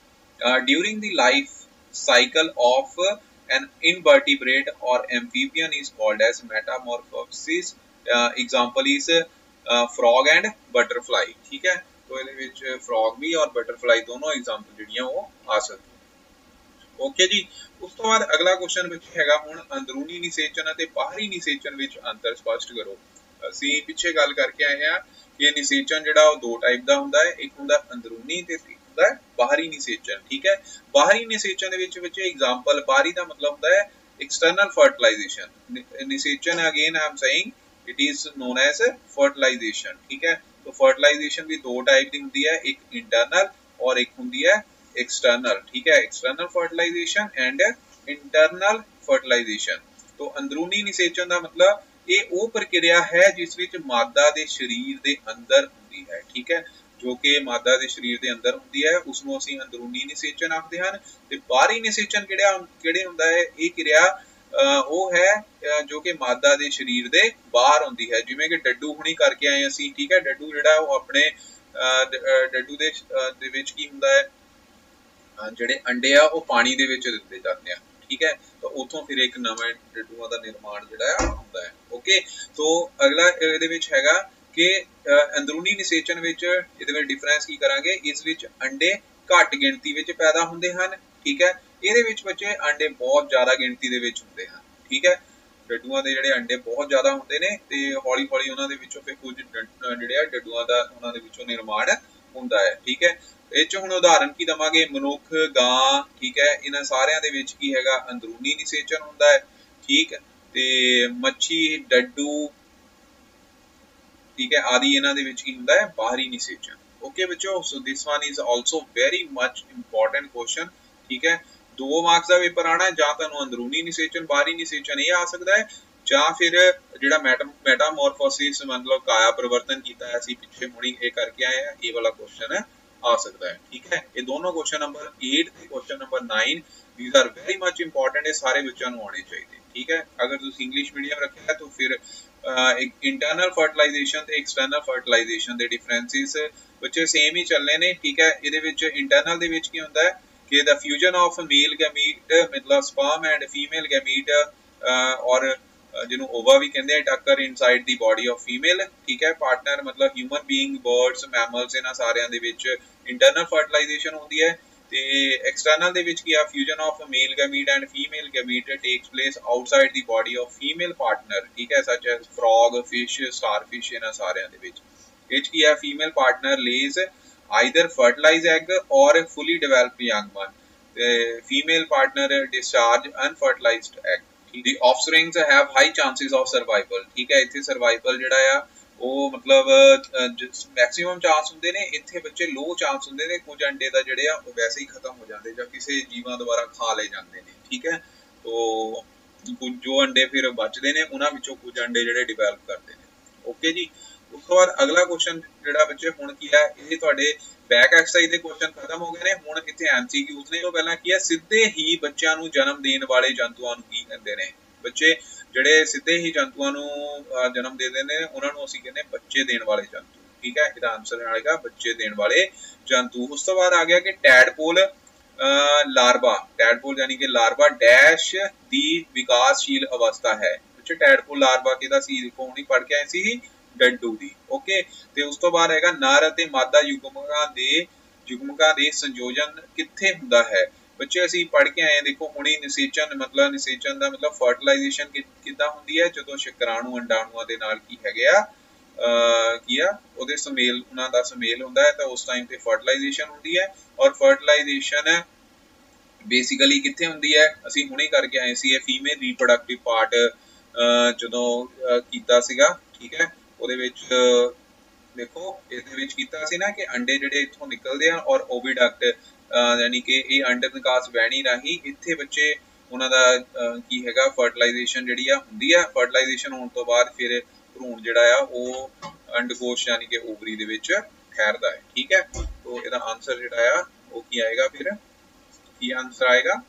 during the life cycle of an invertebrate or amphibian is called as metamorphosis. Example is frog and butterfly. ठीक है, तो इहदे विच frog भी और butterfly दोनों example जिहड़ियां वो आ सकदी। ओके जी, उस तो बाद अगला क्वेश्चन विच हैगा हुण अंदरूनी निषेचन अते बाहरी निषेचन विच अंतर स्पष्ट करो। असीं पिछे गल करके आए हां कि निषेचन जिहड़ा वो दो टाइप दा हुंदा है, एक हुंदा अंदरूनी ते एक ਹੁੰਦਾ है बाहरी निषेचन। ठीक है, बाहरी निषेचन दे विच बच्चे एग्जांपल, बाहरी का मतलब होता है एक्सटर्नल फर्टिलाइजेशन। निषेचन again I am saying it is known as fertilisation. ठीक है, तो फर्टिलाइजेशन भी दो टाइप की होती है, एक इंटरनल और एक होती है एक्सटर्नल। ठीक है, external fertilisation and internal fertilisation. तो अंदरूनी निषेचन का मतलब ये वो प्रक्रिया है जिस विच मादा दे शरीर दे अंदर हुंदी है। ठीक है, जो कि मादा दे शरीर दे अंदर हुंदी है उसनूं असीं अंदरूनी निषेचन आखदे हन। ते बाहरी निषेचन किहड़े हुंदा है, ये क्रिया वो है जो कि मादा दे शरीर दे बाहर हुंदी है, जिवें कि डड्डू हुणी करके आए असीं। ठीक है, डड्डू जिहड़ा वो अपने डड्डू दे विच की हुंदा है, ਜਿਹੜੇ अंडे आ वो पानी ਦੇ ਵਿੱਚ ਦਿੱਤੇ ਜਾਂਦੇ ਆ। ठीक है, तो उतों फिर एक नਵੇਂ ਡੱਡੂਆਂ ਦਾ ਨਿਰਮਾਣ ਜਿਹੜਾ ਆ ਹੁੰਦਾ ਹੈ। ओके, तो अगला ਇਹਦੇ ਵਿੱਚ ਹੈਗਾ कि अंदरूनी निषेचन ਵਿੱਚ ਇਹਦੇ ਵਿੱਚ डिफरेंस की करांगे, इस ਵਿੱਚ अंडे घट गिणती ਵਿੱਚ पैदा ਹੁੰਦੇ ਹਨ। ठीक है, ਇਹਦੇ ਵਿੱਚ ਬੱਚੇ अंडे बहुत ਜ਼ਿਆਦਾ ਗਿਣਤੀ ਦੇ ਵਿੱਚ ਹੁੰਦੇ ਹਨ। ठीक है, ਡੱਡੂਆਂ ਦੇ ਜਿਹੜੇ अंडे बहुत ਜ਼ਿਆਦਾ ਹੁੰਦੇ ਨੇ ਤੇ ਹੌਲੀ ਹੌਲੀ ਉਹਨਾਂ ਦੇ ਵਿੱਚੋਂ ਫਿਰ ਕੁਝ ਜਿਹੜੇ ਆ ਡੱਡੂਆਂ ਦਾ ਉਹਨਾਂ ਦੇ ਵਿੱਚੋਂ ਨਿਰਮਾਣ ਹੁੰਦਾ ਹੈ। ठीक है, ਇਹ ਚ ਹੁਣ ਉਦਾਹਰਨ ਕੀ ਦਵਾਂਗੇ, ਮਨੁੱਖ, ਗਾਂ। ਠੀਕ ਹੈ, ਇਹਨਾਂ ਸਾਰਿਆਂ ਦੇ ਵਿੱਚ ਕੀ ਹੈਗਾ, ਅੰਦਰੂਨੀ ਨਿਸ਼ੇਚਨ ਹੁੰਦਾ ਹੈ। ਠੀਕ ਹੈ, ਤੇ ਮੱਛੀ, ਡੱਡੂ, ठीक है, आदि इन्हां दे विच की हुंदा है, बाहरी निषेचन। ओके बच्चों, so this one is also very much important question. ठीक है, 2 मार्क्स दा पेपर आना, जां तुहानूं अंदरूनी निषेचन, बाहरी निषेचन ये आ सकदा है, जां फिर जिहड़ा मेटामॉर्फोसिस मतलब काया परिवर्तन कीता है असीं पिछे हुणी ये करके आए हैं, ये वाला क्वेश्चन आ सकता है। ठीक है, ये दोनों क्वेश्चन नंबर 8 ते question number 9 these are very much important, ये सारे बच्चों नूं आने चाहिए। ठीक है, अगर तुसीं इंग्लिश मीडियम रखिया है तो फिर इंटरनल फर्टिलाइजेशन ते एक्सटर्नल फर्टिलाइजेशन दे डिफरेंसिस बच्चे सेम ही चलने ने। ठीक है, इहदे विच इंटरनल दे विच की हुंदा है कि the fusion of male gamete मतलब स्पर्म एंड फीमेल गैमीट और जिन्हों ओवा भी कहते हैं टक्कर inside the body of female. ठीक है, पार्टनर मतलब ह्यूमन बीइंग, बर्ड्स, मैमल्स, इन्हां सारियां दे विच इंटरनल फर्टिलाइजेशन होंदी है। ते एक्सटर्नल दे विच की आ fusion of male gamete and female gamete takes place outside the body of female partner. ठीक है, such as frog, fish, starfish, इन्हां सारियां दे विच इच की आ female partner lays either fertilize egg और फुली डेवलप्ड यंग वन। ते female partner discharge unfertilized egg. The offsprings have high chances of survival। ठीक है, इत्थे सर्वाइवल जिहड़ा आ ਉਹ मतलब मैक्सिमम चांस ਹੁੰਦੇ ਨੇ, ਇੱਥੇ ਬੱਚੇ लो चांस ਹੁੰਦੇ ਨੇ। ਕੁਝ ਅੰਡੇ ਦਾ ਜਿਹੜੇ ਆ ਉਹ ਵੈਸੇ ਹੀ ਖਤਮ ਹੋ ਜਾਂਦੇ ਜਾਂ ਕਿਸੇ ਜੀਵਾਂ ਦੁਆਰਾ ਖਾ ਲਏ ਜਾਂਦੇ ਨੇ। ਠੀਕ ਹੈ, तो ਕੁਝ ਜੋ ਅੰਡੇ ਫਿਰ ਬਚਦੇ ਨੇ ਉਹਨਾਂ ਵਿੱਚੋਂ ਕੁਝ ਅੰਡੇ ਜਿਹੜੇ ਡਿਵੈਲਪ ਕਰਦੇ ਨੇ। ਓਕੇ ਜੀ, ਉਸ ਤੋਂ ਬਾਅਦ ਅਗਲਾ ਕੁਐਸਚਨ ਜਿਹੜਾ ਬੱਚੇ ਹੁਣ ਕੀ ਹੈ, ਇਹ ਤੁਹਾਡੇ बैक एक्सरसाइज के क्वेश्चन खत्म हो गए ने। हुण इत्थे एमसीक्यूज ने। तो पहला की है, सीधे ही बच्चों नूं जन्म देने वाले जंतुओं नूं की कहंदे ने। बच्चे जिहड़े सीधे ही जंतुओं नूं जन्म दे देंदे ने उन्हां नूं असीं कहंदे बच्चे देने वाले जंतु। ठीक है, इसदा आंसर आएगा बच्चे देने वाले जंतु। उस तो बाद आ गया कि टैडपोल लार्वा। टैडपोल यानी कि लार्वा डैश दी विकासशील अवस्था है। बच्चे टैडपोल लार्वा किहदा सी, देखो हुणी पढ़ के आए सी डड्डू दी। ओके, ते उस तो बाद हैगा नर अते मादा युग्मकां दे संयोजन कित्थे हुंदा है। बच्चे असीं पढ़ के आए, देखो हुणी निषेचन मतलब निषेचन दा मतलब फर्टिलाइजेशन किद्दां हुंदी है, जदों शुक्राणु अंडाणुआं दे नाल की हैगे आ की आ ओहदे समेल उन्हां दा समेल हुंदा है, तां उस टाइम ते फर्टिलाइजेशन हुंदी है। और फर्टिलाइजेशन बेसिकली कित्थे हुंदी है, असीं हुणे करके आए सी फीमेल रीप्रोडक्टिव पार्ट जदों कीता सीगा। ठीक है, ਉਹਦੇ ਵਿੱਚ ਦੇਖੋ ਇਹਦੇ ਵਿੱਚ ਕੀਤਾ ਸੀ ਨਾ ਕਿ ਅੰਡੇ ਜਿਹੜੇ ਇੱਥੋਂ ਨਿਕਲਦੇ ਆ ਔਰ ਓਵੀਡਕਟ ਯਾਨੀ ਕਿ ਇਹ ਅੰਡ ਨਿਕਾਸ ਵਹਿਣੀ ਰਾਹੀਂ ਇੱਥੇ ਬੱਚੇ ਉਹਨਾਂ ਦਾ ਕੀ ਹੈਗਾ ਫਰਟੀਲਾਈਜੇਸ਼ਨ ਜਿਹੜੀ ਆ ਹੁੰਦੀ ਆ। ਫਰਟੀਲਾਈਜੇਸ਼ਨ ਹੋਣ ਤੋਂ ਬਾਅਦ ਫਿਰ ਭਰੂਣ ਜਿਹੜਾ ਆ ਉਹ ਅੰਡਕੋਸ਼ ਯਾਨੀ ਕਿ ਓਵਰੀ ਦੇ ਵਿੱਚ ਠਹਿਰਦਾ ਹੈ। ਠੀਕ ਹੈ, तो ਇਹਦਾ ਆਨਸਰ ਜਿਹੜਾ ਆ ਉਹ ਕੀ ਆਏਗਾ, ਫਿਰ ਕੀ ਆਨਸਰ ਆਏਗਾ,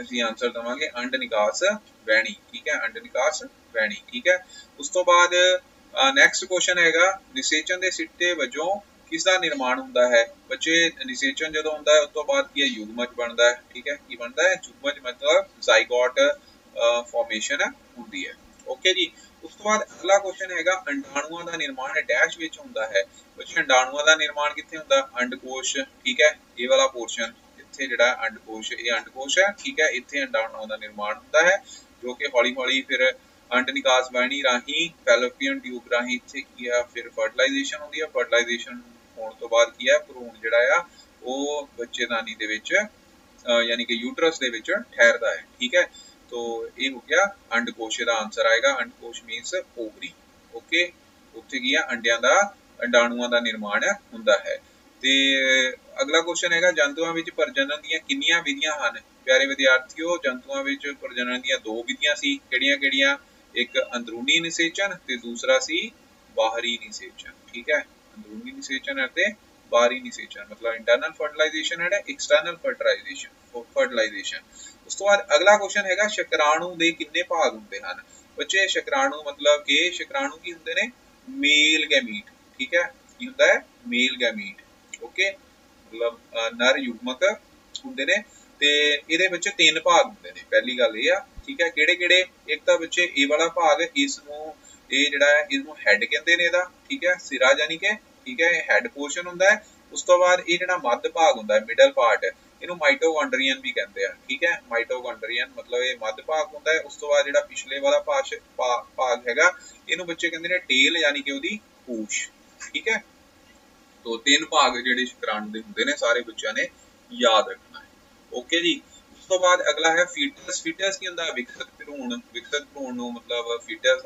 ਅਸੀਂ ਆਨਸਰ ਦਵਾਂਗੇ ਅੰਡ ਨਿਕਾਸ ਵਹਿਣੀ। ਠੀਕ ਹੈ, ਅੰਡ ਨਿਕਾਸ ਵਹਿਣੀ। ਠੀਕ ਹੈ, ਉਸ ਤੋਂ ਬਾਅਦ ਨੈਕਸਟ ਕੁਐਸਚਨ ਹੈਗਾ ਨਿਸ਼ੇਚਨ ਦੇ ਸਿੱਟੇ ਵਜੋਂ ਕਿਸ ਦਾ ਨਿਰਮਾਣ ਹੁੰਦਾ ਹੈ। ਬੱਚੇ ਨਿਸ਼ੇਚਨ ਜਦੋਂ ਹੁੰਦਾ ਹੈ ਉਸ ਤੋਂ ਬਾਅਦ ਕੀ ਹੈ, ਯੁਗਮਜ ਬਣਦਾ ਹੈ। ਠੀਕ ਹੈ, ਕੀ ਬਣਦਾ ਹੈ, ਯੁਗਮਜ ਮਤਲਬ ਜ਼ਾਈਗੋਟ ਫਾਰਮੇਸ਼ਨ ਹੁੰਦੀ ਹੈ। ਓਕੇ ਜੀ, ਉਸ ਤੋਂ ਬਾਅਦ ਅਗਲਾ ਕੁਐਸਚਨ ਹੈਗਾ ਅੰਡਾਣੂਆਂ ਦਾ ਨਿਰਮਾਣ ਡੈਸ਼ ਵਿੱਚ ਹੁੰਦਾ ਹੈ। ਬੱਚੇ ਅੰਡਾਣੂਆਂ ਦਾ ਨਿਰਮਾਣ ਕਿੱਥੇ ਹੁੰਦਾ, ਅੰਡਕੋਸ਼। ਠੀਕ ਹੈ, ਇਹ ਵਾਲਾ ਪੋਰਸ਼ਨ ਇੱਥੇ ਜਿਹੜਾ ਅੰਡਕੋਸ਼, ਇਹ ਅੰਡਕੋਸ਼ ਹੈ। ਠੀਕ ਹੈ, ਇੱਥੇ ਅੰਡਾਣੂਆਂ ਦਾ ਨਿਰਮਾਣ ਹੁੰਦਾ ਹੈ ਜੋ ਕਿ ਹੌਲੀ ਹੌਲੀ ਫਿਰ अंड निकास वाहिनी राही फैलोपियन ट्यूब राही इत्थे की है फिर फर्टिलाइजेशन होंदी है। फर्टिलाइजेशन होने तो बाद की है भ्रूण जिहड़ा आ वो बच्चेदानी दे विच यानी कि यूटरस दे विच ठहरदा है। ठीक है, तो ये हो गया अंडकोश दा आंसर आएगा। अंडकोश मीनस ओवरी। ओके, उत्थे की अंडियां दा अंडाणुआं दा निर्माण हुंदा है। ते अगला क्वेश्चन हैगा जंतुआं विच प्रजनन दीयां किन्नियां विधियां हन। प्यारे विद्यार्थियों, जंतुआं विच प्रजनन दीयां दो विधियां सी, किहड़ियां-किहड़ियां? एक अंदरूनी निषेचन ते दूसरा सी बाहरी निषेचन। ठीक है, अंदरूनी निषेचन है बाहरी निषेचन, मतलब इंटरनल फर्टिलाइजेशन है एक्सटर्नल फर्टिलाइजेशन। उस तो बाद अगला क्वेश्चन हैगा शुक्राणु दे किन्ने भाग हुंदे हन। बच्चे शुक्राणु मतलब कि शुक्राणु की हुंदे ने मेल गैमीट। ठीक है, की हुंदा है मेल गैमीट। ओके, मतलब नर युग्मक हुंदे ने ते इहदे विच तीन भाग हुंदे ने। पहली गल ये आ, ठीक है, किहड़े-किहड़े? एक तां बच्चे ए वाला भाग, इसनूं ये जिहड़ा है इसनूं हैड कहंदे ने इहदा। ठीक है, सिरा यानी कि ठीक है हैड पोर्शन हुंदा है। उस तो बाद ये जिहड़ा मध्य भाग हुंदा है मिडल पार्ट, इहनूं माइटोकॉन्ड्रियन भी कहंदे आ। ठीक है, माइटोकॉन्ड्रियन मतलब ये मध्य भाग हुंदा है। उस तो बाद जिहड़ा पिछले वाला भाग हैगा इहनूं बच्चे कहंदे ने टेल यानी कि ओहदी पूछ। ठीक है, तो तीन भाग जिहड़े शुक्राणु दे हुंदे ने सारे बच्चों ने याद रखना है। ओके जी, उस तो बाद अगला है फीटस। फीटस की हुंदा विकसित भ्रूण। विकसित भ्रूण नूं मतलब फीटस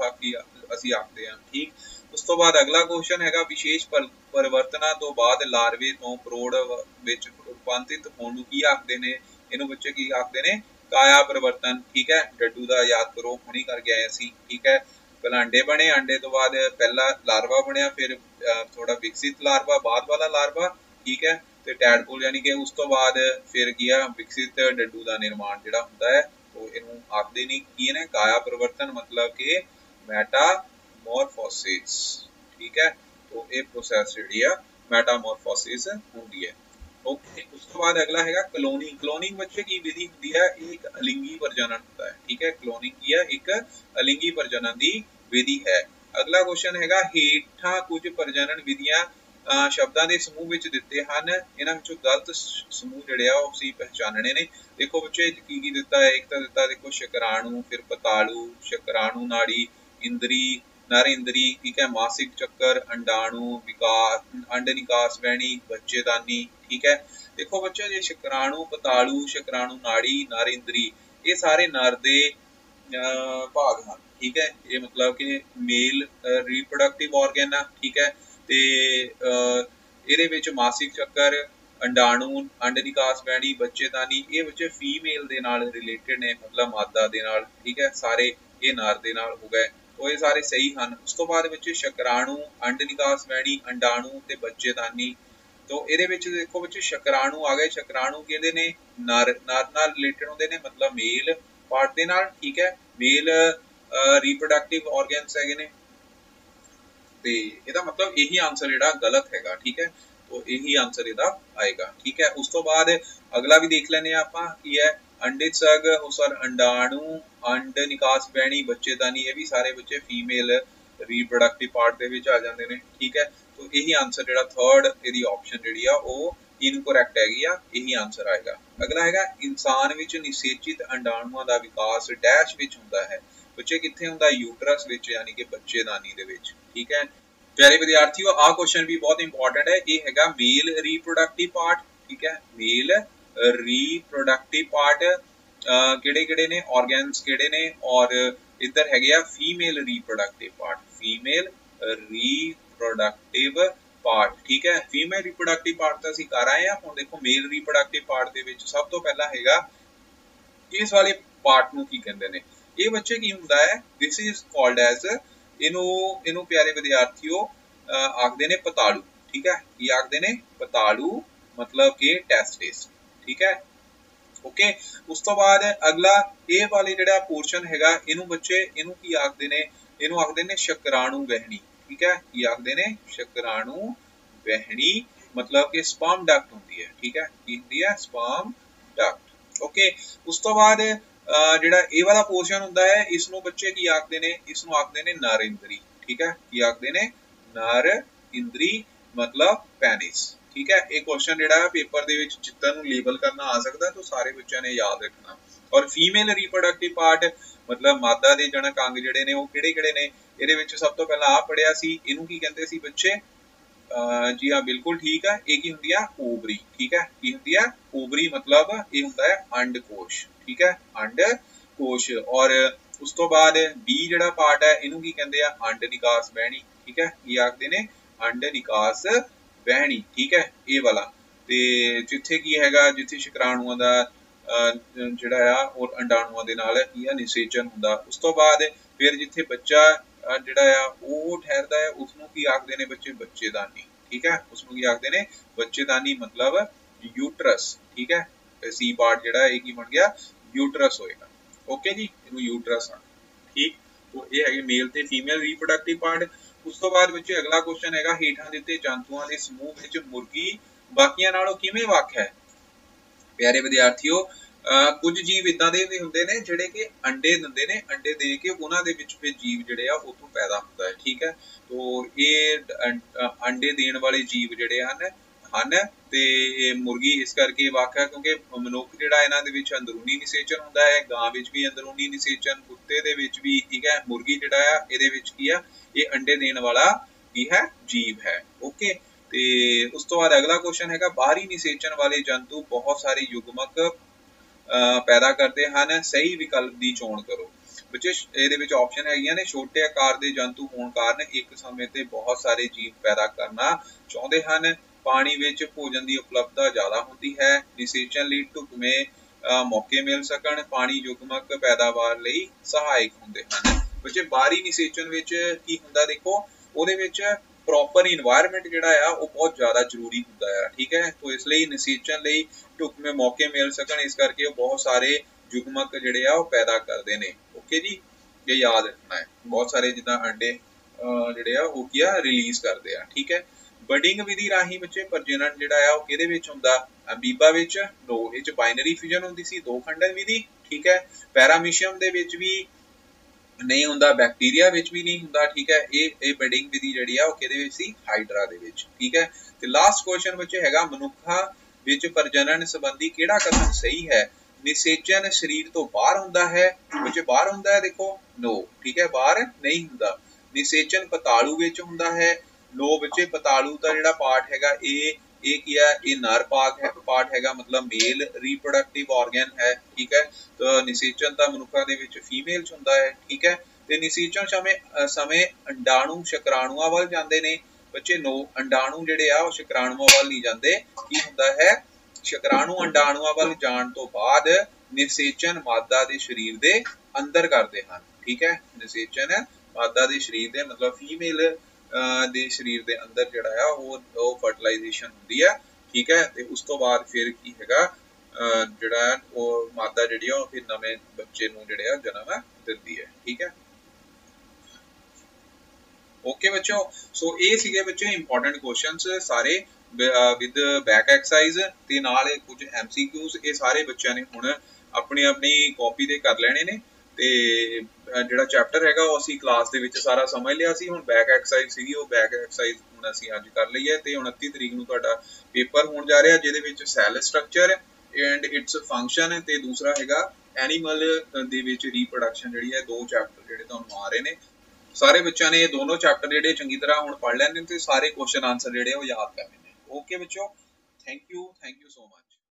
असीं आखदे हां। ठीक, उस तो बाद अगला क्वेश्चन हैगा विशेष परिवर्तनां तो बाद लार्वे तो प्रौढ़ विच रूपांतरित होण नूं की आखदे ने। इहनूं बच्चे की आखदे ने? काया परिवर्तन। ठीक है, डड्डू दा याद करो, हुणी करके आए असीं। ठीक है, पहला अंडे बने, अंडे तो बाद पहला लार्वा बनया, फिर थोड़ा विकसित लार्वा, बाद वाला लार्वा। ठीक है, ते टैडपोल यानी कि उस तो बाद फिर किया विकसित डड्डू का निर्माण जिहड़ा हुंदा है वो इहनूं आखदे ने की ने काया परिवर्तन, मतलब कि मेटामॉर्फोसिस। ठीक है, तो ये प्रोसैस जिहड़ी आ मेटामॉर्फोसिस हुंदी है। ओके, उस तो बाद अगला हैगा क्लोनिंग। क्लोनिंग बच्चे की विधि हुंदी है एक अलिंगी प्रजनन होता है। ठीक है, क्लोनिंग की है एक अलिंगी प्रजनन की विधि है। अगला क्वेश्चन हैगा हेठां कुछ प्रजनन विधियां शब्दां दे समूह विच दित्ते हन, इन्हां विचों गलत समूह जिहड़े आ उसी पहचानने ने। देखो बच्चे की दिता है, एक तो दिता देखो शुक्राणु, फिर पतालु, शुक्राणु नाड़ी, इंद्री, नर इंद्री। ठीक है, मासिक चक्कर, अंडाणु, विकास, अंड निकास वहनी, बच्चेदानी। ठीक है, देखो बच्चे ये शुक्राणु, पतालु, शुक्राणु नाड़ी, नर इंद्री, ये सारे नर दे भाग हैं। ठीक है, ये मतलब कि मेल रिप्रोडक्टिव ऑर्गन है। ठीक है, ते ਇਹਦੇ ਵਿੱਚ ਮਾਸਿਕ ਚੱਕਰ, ਅੰਡਾਣੂ, ਅੰਡ ਨਿਕਾਸ ਵਹਿਣੀ, ਬੱਚੇਦਾਨੀ, ਇਹ ਬੱਚੇ ਫੀਮੇਲ ਦੇ ਨਾਲ ਰਿਲੇਟਡ ਨੇ, मतलब ਮਾਦਾ ਦੇ ਨਾਲ। ਠੀਕ ਹੈ, ਸਾਰੇ ਇਹ ਨਰ ਦੇ ਨਾਲ ਹੋ ਗਏ, तो ये सारे सही हैं। उस तो बाद बच्चे शुक्राणु, अंड निकास वहणी, अंडाणु ते बच्चेदानी। तो ये देखो बच्चे शुक्राणु आ गए। शुक्राणु कहते ने नर नाल रिलेटेड होंदे ने, मतलब मेल पार्ट दे नाल। ठीक है, मेल रिप्रोडक्टिव ऑर्गन्स हैगे ने, ते इहदा मतलब यही आंसर जिहड़ा गलत हैगा। ठीक है, तो यही आंसर इहदा आएगा। ठीक है, उस तो बाद अगला भी देख लैने आपां की है अंडित सग, सर अंडाणु, अंड निकास वहणी, बच्चेदानी, ये भी सारे बच्चे फीमेल रिप्रोडक्टिव पार्ट दे विच आ जांदे ने। ठीक है, तो यही आंसर जिहड़ा थर्ड इहदी ऑप्शन जिहड़ी आ वो इनकरैक्ट हैगी आ, यही आंसर आएगा। अगला हैगा इंसान विच निषेचित अंडाणुआं दा विकास डैश विच हुंदा है। बच्चे कित्थे हुंदा? यूटरस विच, यानी कि बच्चेदानी दे विच। ठीक है, प्यारे विद्यार्थियों आ क्वेश्चन भी बहुत इंपॉर्टेंट है। ये हैगा मेल रिप्रोडक्टिव पार्ट। ठीक है, मेल रिप्रोडक्टिव पार्ट किहड़े-किहड़े ने, ऑर्गन्स किहड़े ने, और इधर हैगे आ female reproductive part. Female reproductive part. ठीक है, फीमेल रिप्रोडक्टिव पार्ट तो असीं कर आए हैं। हुण देखो मेल रिप्रोडक्टिव पार्ट दे विच सब तो पहला हैगा इस वाले पार्ट नूं की कहंदे ने। ये बच्चे की हुंदा है, दिस इज कॉल्ड एज, इनू प्यारे विद्यार्थियों आखदे ने पतालू। ठीक है, की आखदे ने? पतालू, मतलब कि टेस्टिस। ठीक है, ओके। उस तो बाद अगला ये वाले जिहड़ा पोर्शन हैगा इनू बच्चे इनू की आखदे ने? इनू आखदे ने शुक्राणु वहणी। ठीक है, की आखदे ने? शुक्राणु वहणी, मतलब कि स्पर्म डक्ट होंदी है। ठीक है, की होंदी है? Sperm duct. ओके, उस तो बाद जिहड़ा ये वाला पोर्शन हुंदा है इसनू बच्चे की आखदे ने? इसनू आखदे ने नर इंद्री। ठीक है, की आखदे ने? नर इंद्री, मतलब पेनिस। ठीक है, एक क्वेश्चन जिहड़ा पेपर दे विच चित्तर नूं लेबल करना आ सकदा, तो सारे बच्चों ने याद रखना। और फीमेल रिप्रोडक्टिव पार्ट, मतलब मादा दे जनक अंग जिहड़े ने वो किहड़े-किहड़े ने? इहदे विच सब तो पहला आ पढ़िया सी, इनू की कहंदे सी बच्चे? जी हाँ बिल्कुल ठीक है। ये की हुंदी है ओवरी, ठीक है, की हुंदी है ओवरी, मतलब ये हुंदा है अंडकोश, ठीक है, अंडकोश। और उस तो बाद बी जिहड़ा पार्ट है इनू की कहंदे आ अंड निकास बहनी, ठीक है, ये आखदे ने अंड निकास बहनी, ठीक है, ये वाला। ते जिथे की हैगा जिथे शुक्राणुओं दा जिहड़ा आ और अंडाणुओं दे नाल की है निषेचन हुंदा। उस तो बाद फिर जिथे बच्चा जिहड़ा आ वो ठहरदा है उसनू की आखदे ने बच्चे बच्चेदानी, ठीक है, उसनू की आखदे ने बच्चेदानी, मतलब यूट्रस, ठीक है। सी पार्ट जिहड़ा है की बन गया यूट्रस होएगा। ओके जी, इनू यूट्रस आ, ठीक। तो ये है मेल ते फीमेल रीप्रोडक्टिव पार्ट। उस तो बाद बच्चे अगला क्वेश्चन हैगा हेठां दिते जंतुओं के समूह विच मुर्गी बाकियां नालों किवें वख है। प्यारे विद्यार्थियों, कुछ जीव इदां दे भी हुंदे ने जिहड़े कि अंडे दिंदे ने, अंडे दे के उन्हां दे विच फिर जीव जिहड़े आ उत्थों पैदा हुंदा है, ठीक है। तो ये अंडे देण वाले जीव जिहड़े हन ते मुर्गी इस करके वख है क्योंकि मनुख जिहड़ा इन्हां दे विच अंदरूनी निषेचन हुंदा है, गां विच भी अंदरूनी निषेचन, कुत्ते दे विच भी, ठीक है। मुर्गी जिहड़ा आ इहदे विच की आ ये अंडे देण वाला की है जीव है। ओके, ते उस तो बाद अगला क्वेश्चन हैगा बाहरी निषेचन वाले जंतु बहुत सारे युग्मक पैदा करते हैं, सही विकल्प की चोण करो। बच्चे ਇਹਦੇ ਵਿੱਚ ਆਪਸ਼ਨ ਹੈਗੀਆਂ ਨੇ ਛੋਟੇ ਆਕਾਰ ਦੇ ਜੰਤੂ ਹੋਣ ਕਾਰਨ ਇੱਕ ਸਮੇਂ ਤੇ ਬਹੁਤ ਸਾਰੇ ਜੀਵ ਪੈਦਾ ਕਰਨਾ ਚਾਹੁੰਦੇ ਹਨ, ਪਾਣੀ ਵਿੱਚ ਭੋਜਨ ਦੀ ਉਪਲਬਧਤਾ ਜ਼ਿਆਦਾ ਹੁੰਦੀ ਹੈ, ਨਿਸ਼ੇਚਨ ਲਈ ਢੁਕਵੇਂ ਮੌਕੇ ਮਿਲ ਸਕਣ, ਪਾਣੀ ਯੁਗਮਕ ਪੈਦਾਵਾਰ ਲਈ ਸਹਾਇਕ ਹੁੰਦੇ ਹਨ। ਬੱਚੇ ਬਾਹਰੀ ਨਿਸ਼ੇਚਨ ਵਿੱਚ ਕੀ ਹੁੰਦਾ ਦੇਖੋ, ਉਹਦੇ ਵਿੱਚ प्रॉपर इन्वायरमेंट जिहड़ा आ वो बहुत ज़्यादा जरूरी हुंदा है, ठीक है। तो इसलिए निषेचन लई ढुकवें मौके मिल सकन, इस करके बहुत सारे युग्मक जिहड़े आ वो पैदा करदे ने। ओके जी, ये याद रखना है। बहुत सारे जिद्दां अंडे जिहड़े आ वो की रिलीज करदे आ, ठीक है। बडिंग विधि राही बच्चे प्रजनन जिहड़ा आ वो किहदे विच हुंदा, अमीबा विच नो, इह च बाइनरी फ्यूजन हुंदी सी, दो खंडन विधि, ठीक है। पैरामीशियम दे विच भी नहीं हुंदा, बैक्टीरिया विच भी नहीं हुंदा, ठीक है। ये बडिंग विधि जिहड़ी आ किहदे विच सी, हाइड्रा दे विच, ठीक है। ते लास्ट क्वेश्चन बच्चे हैगा मनुक्खां विच प्रजनन संबंधी किहड़ा कथन सही है। निषेचन शरीर तो बाहर हुंदा है, बच्चे बाहर हुंदा है देखो, नो, ठीक है, बाहर नहीं हुंदा। निषेचन पतालू विच हुंदा है, नो बच्चे, पतालू दा जिहड़ा पार्ट हैगा ये की है, ये नर पार्ट हैगा, मतलब मेल रीप्रोडक्टिव ऑर्गन है, ठीक है। तो निषेचन ता मनुक्खां दे विच फीमेल च हुंदा है, ठीक है। ते निषेचन समय अंडाणु शुक्राणुआं वल जांदे ने बच्चे, नो, अंडाणु जिहड़े आ ओह शुक्राणुआं वल नहीं जांदे, की हुंदा है शुक्राणु अंडाणुआं वल जाण तो बाद निषेचन मादा दे शरीर दे अंदर करदे हन, ठीक है। निषेचन मादा दे शरीर दे मतलब फीमेल दे शरीर दे अंदर जिहड़ा आ वो फर्टिलाइजेशन हुंदी है, ठीक है। ते उस तो बाद फिर की हैगा जिहड़ा वो मादा जिहड़ी आ फिर नवे बच्चे नूं जिहड़े आ जन्म दिंदी है, ठीक है। ओके बच्चों, सो ये सीगे बच्चों इंपॉर्टेंट क्वेश्चंस सारे विद बैक एक्सरसाइज ते नाल कुछ MCQs, ये सारे बच्चों ने हुण अपनी अपनी कॉपी ते कर लेने ने। ते जिहड़ा चैप्टर हैगा वो असीं क्लास दे विच सारा समझ लिया सी, हुण बैक एक्सरसाइज सीगी वो बैक एक्सरसाइज हुण असीं अज कर लई है। ते 29 तरीक नूं तुहाडा पेपर होण जा रिहा जिहदे विच cell structure and its function ते दूसरा हैगा एनीमल दे विच रीप्रोडक्शन जिहड़ी है, दो चैप्टर जिहड़े तुहानूं आ रहे ने। सारे बच्चों ने ये दोनों चैप्टर जिहड़े चंगी तरह हुण पढ़ लैणे ते सारे क्वेश्चन आंसर जिहड़े वो याद कर लैणे। ओके बच्चों, थैंक यू सो मच।